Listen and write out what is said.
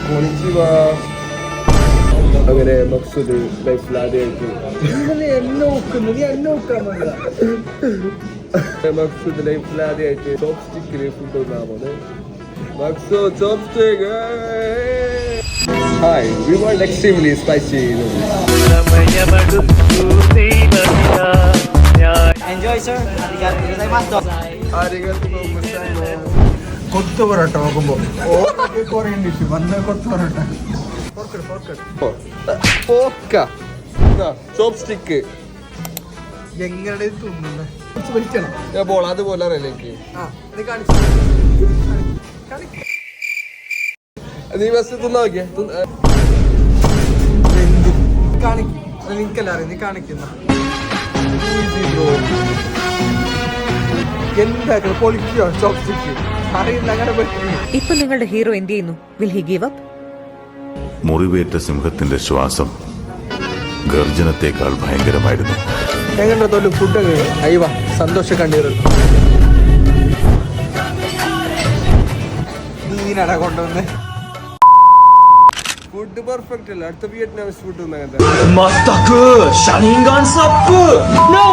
കൊണിച്ചിവാ. അങ്ങനെ മക്സൂദ് ലൈഫിൽ ആദ്യമായിട്ട് മക്സൂദ് ലൈഫിൽ ആദ്യമായിട്ട് ചോപ്പ് സ്റ്റിക്കില് ഫുഡ് ഉണ്ടാവുന്നത്. മക്സൂദ് ചോപ്പ് stick. Hi, we want extremely spicy noodles. Enjoy, sir. Arigatou gozaimasu. കൊത്തു പൊറോട്ട നോക്കുമ്പോ കൊറേ ഡിഷ് വന്ന കൊത്തു പൊറോട്ട. ചോപ്പ് സ്റ്റിക്ക് എങ്ങനെ തിന്നുന്നേ വലിക്കണം അതുപോലെ അറിയില്ല എനിക്ക്. നീ ബസ് തിന്നാ നോക്കിയാ നിനക്കല്ല അറിയാം നീ കാണിക്കുന്ന എന്താ പൊളിക്കോ ചോപ്പ് സ്റ്റിക്ക് അറിയില്ല അങ്ങനെ പറ്റി. ഇപ്പൊ നിങ്ങളുടെ ഹീറോ എന്ത് ചെയ്യുന്നു? Will he give up? മുറിവേറ്റ സിംഹത്തിന്റെ ശ്വാസം ഗർജനത്തെക്കാൾ ഭയങ്കരമായിരുന്നു. എങ്ങനെ തോലും ഫുഡൊക്കെ അയ്യവ സന്തോഷ കണ്ണീർ നീനട കൊണ്ടുവന്ന് ഫുഡ് പെർഫെക്റ്റ് അല്ല. അടുത്ത വിയറ്റ്നാമീസ് ഫുഡ്全くシャリンガンサップ NO